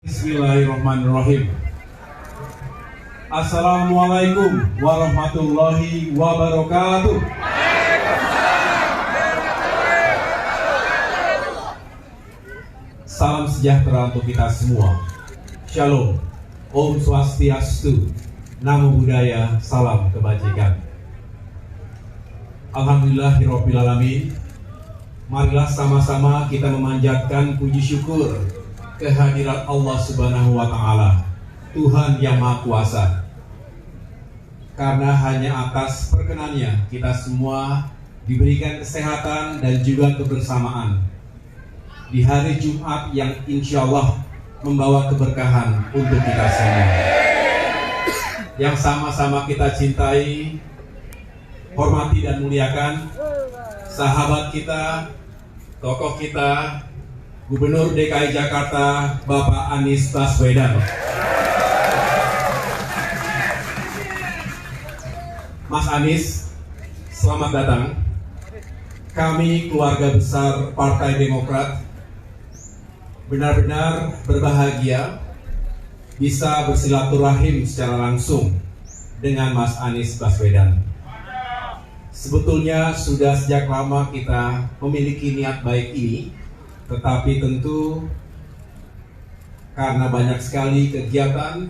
Bismillahirrahmanirrahim. Assalamualaikum warahmatullahi wabarakatuh. Salam sejahtera untuk kita semua. Shalom, Om Swastiastu, Namo Buddhaya, salam kebajikan. Alhamdulillahirabbil alamin. Marilah sama-sama kita memanjatkan puji syukur kehadirat Allah Subhanahu wa Ta'ala, Tuhan yang Maha Kuasa. Karena hanya atas perkenannya kita semua diberikan kesehatan dan juga kebersamaan di hari Jumat yang insya Allah membawa keberkahan untuk kita semua. Yang sama-sama kita cintai, hormati dan muliakan sahabat kita, tokoh kita, Gubernur DKI Jakarta, Bapak Anies Baswedan. Mas Anies, selamat datang. Kami keluarga besar Partai Demokrat benar-benar berbahagia bisa bersilaturahim secara langsung dengan Mas Anies Baswedan. Sebetulnya sudah sejak lama kita memiliki niat baik ini, tetapi tentu karena banyak sekali kegiatan,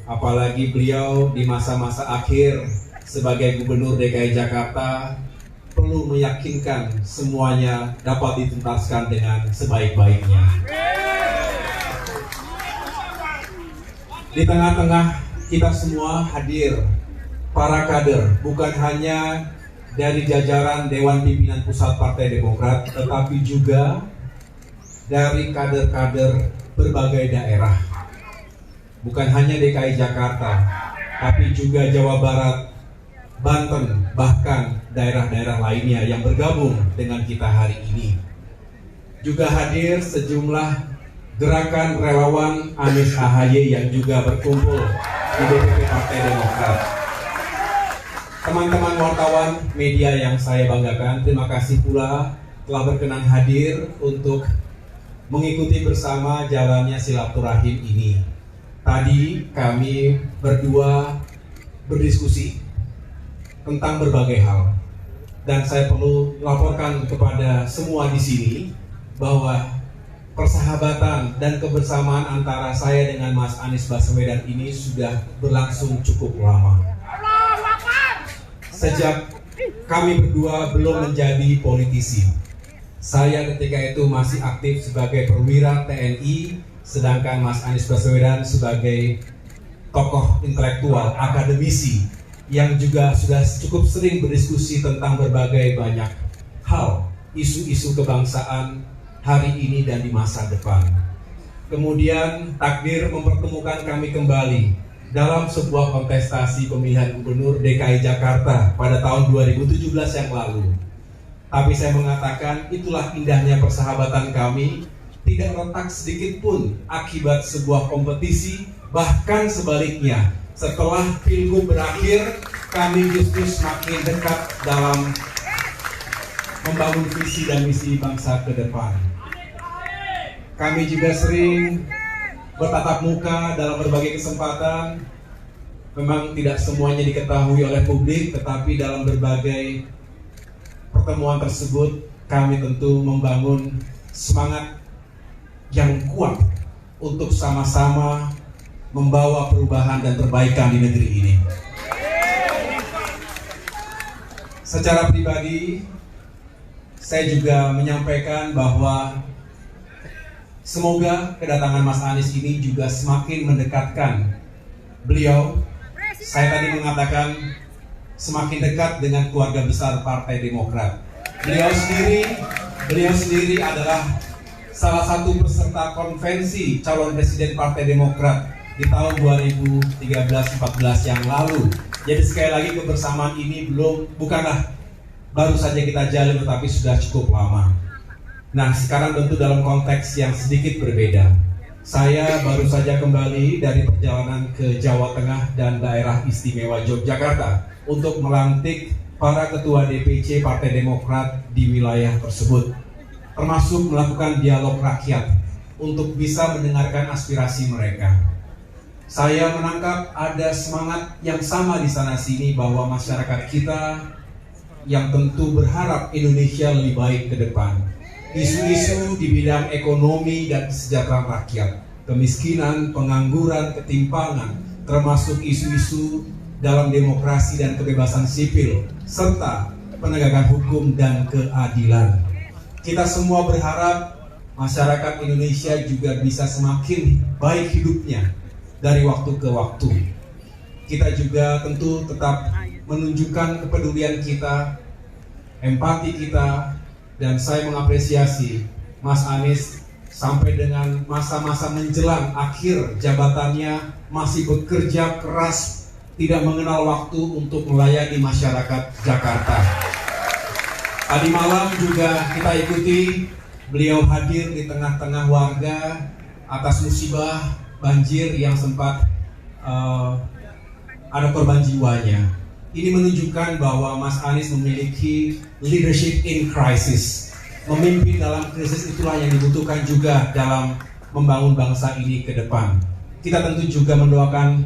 apalagi beliau di masa-masa akhir sebagai Gubernur DKI Jakarta perlu meyakinkan semuanya dapat dituntaskan dengan sebaik-baiknya. Di tengah-tengah kita semua hadir para kader, bukan hanya dari jajaran Dewan Pimpinan Pusat Partai Demokrat, tetapi juga dari kader-kader berbagai daerah. Bukan hanya DKI Jakarta, tapi juga Jawa Barat, Banten, bahkan daerah-daerah lainnya yang bergabung dengan kita hari ini. Juga hadir sejumlah gerakan relawan Anies AHY yang juga berkumpul di DPP Partai Demokrat. Teman-teman wartawan media yang saya banggakan, terima kasih pula telah berkenan hadir untuk mengikuti bersama jalannya silaturahim ini. Tadi kami berdua berdiskusi tentang berbagai hal, dan saya perlu laporkan kepada semua di sini bahwa persahabatan dan kebersamaan antara saya dengan Mas Anies Baswedan ini sudah berlangsung cukup lama. Sejak kami berdua belum menjadi politisi, saya ketika itu masih aktif sebagai perwira TNI, sedangkan Mas Anies Baswedan sebagai tokoh intelektual, akademisi, yang juga sudah cukup sering berdiskusi tentang berbagai banyak hal, isu-isu kebangsaan hari ini dan di masa depan. Kemudian takdir mempertemukan kami kembali dalam sebuah kontestasi pemilihan Gubernur DKI Jakarta pada tahun 2017 yang lalu. Tapi saya mengatakan itulah indahnya persahabatan kami, tidak retak sedikit pun akibat sebuah kompetisi, bahkan sebaliknya. Setelah Pilgub berakhir, kami justru semakin dekat dalam membangun visi dan misi bangsa ke depan. Kami juga sering bertatap muka dalam berbagai kesempatan. Memang tidak semuanya diketahui oleh publik, tetapi dalam berbagai pertemuan tersebut kami tentu membangun semangat yang kuat untuk sama-sama membawa perubahan dan perbaikan di negeri ini. Secara pribadi, saya juga menyampaikan bahwa semoga kedatangan Mas Anies ini juga semakin mendekatkan beliau. Saya tadi mengatakan semakin dekat dengan keluarga besar Partai Demokrat. Beliau sendiri adalah salah satu peserta konvensi calon presiden Partai Demokrat di tahun 2013-14 yang lalu. Jadi sekali lagi kebersamaan ini bukanlah baru saja kita jalin, tetapi sudah cukup lama. Nah, sekarang tentu dalam konteks yang sedikit berbeda. Saya baru saja kembali dari perjalanan ke Jawa Tengah dan daerah istimewa Yogyakarta untuk melantik para ketua DPC Partai Demokrat di wilayah tersebut, termasuk melakukan dialog rakyat untuk bisa mendengarkan aspirasi mereka. Saya menangkap ada semangat yang sama di sana-sini bahwa masyarakat kita yang tentu berharap Indonesia lebih baik ke depan. Isu-isu di bidang ekonomi dan kesejahteraan rakyat, kemiskinan, pengangguran, ketimpangan, termasuk isu-isu dalam demokrasi dan kebebasan sipil, serta penegakan hukum dan keadilan. Kita semua berharap masyarakat Indonesia juga bisa semakin baik hidupnya dari waktu ke waktu. Kita juga tentu tetap menunjukkan kepedulian kita, empati kita, dan saya mengapresiasi Mas Anies sampai dengan masa-masa menjelang akhir jabatannya masih bekerja keras, tidak mengenal waktu untuk melayani masyarakat Jakarta. Tadi malam juga kita ikuti beliau hadir di tengah-tengah warga atas musibah banjir yang sempat ada korban jiwanya. Ini menunjukkan bahwa Mas Anies memiliki leadership in crisis. Memimpin dalam krisis itulah yang dibutuhkan juga dalam membangun bangsa ini ke depan. Kita tentu juga mendoakan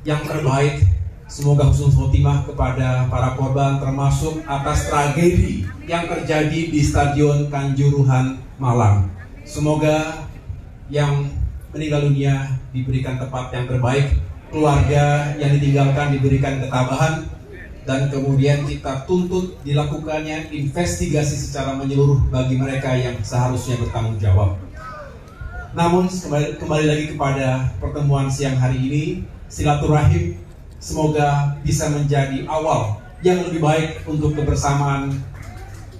yang terbaik. Semoga husnul khotimah kepada para korban, termasuk atas tragedi yang terjadi di Stadion Kanjuruhan Malang. Semoga yang meninggal dunia diberikan tempat yang terbaik, keluarga yang ditinggalkan diberikan ketabahan, dan kemudian kita tuntut dilakukannya investigasi secara menyeluruh bagi mereka yang seharusnya bertanggung jawab. Namun kembali lagi kepada pertemuan siang hari ini, silaturahim semoga bisa menjadi awal yang lebih baik untuk kebersamaan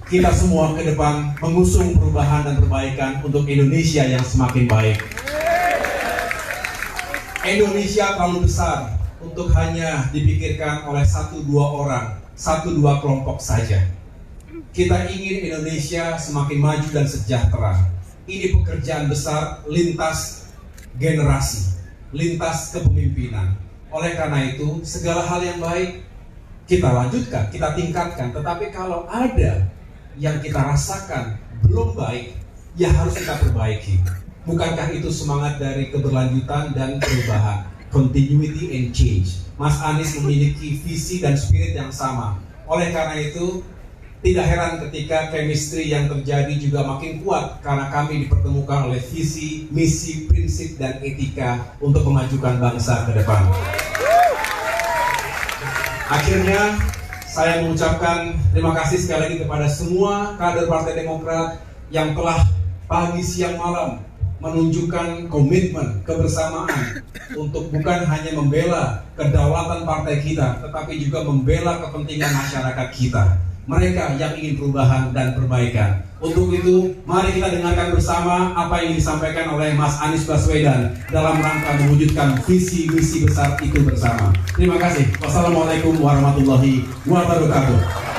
kita semua ke depan, mengusung perubahan dan perbaikan untuk Indonesia yang semakin baik. Indonesia terlalu besar untuk hanya dipikirkan oleh 1-2 orang, 1-2 kelompok saja. Kita ingin Indonesia semakin maju dan sejahtera. Ini pekerjaan besar lintas generasi, lintas kepemimpinan. Oleh karena itu, segala hal yang baik kita lanjutkan, kita tingkatkan. Tetapi kalau ada yang kita rasakan belum baik, ya harus kita perbaiki. Bukankah itu semangat dari keberlanjutan dan perubahan? Continuity and change. Mas Anies memiliki visi dan spirit yang sama. Oleh karena itu, tidak heran ketika chemistry yang terjadi juga makin kuat karena kami dipertemukan oleh visi, misi, prinsip, dan etika untuk memajukan bangsa ke depan. Akhirnya, saya mengucapkan terima kasih sekali lagi kepada semua kader Partai Demokrat yang telah pagi, siang, malam menunjukkan komitmen, kebersamaan untuk bukan hanya membela kedaulatan partai kita, tetapi juga membela kepentingan masyarakat kita. Mereka yang ingin perubahan dan perbaikan. Untuk itu, mari kita dengarkan bersama apa yang disampaikan oleh Mas Anies Baswedan dalam rangka mewujudkan visi misi besar itu bersama. Terima kasih. Wassalamualaikum warahmatullahi wabarakatuh.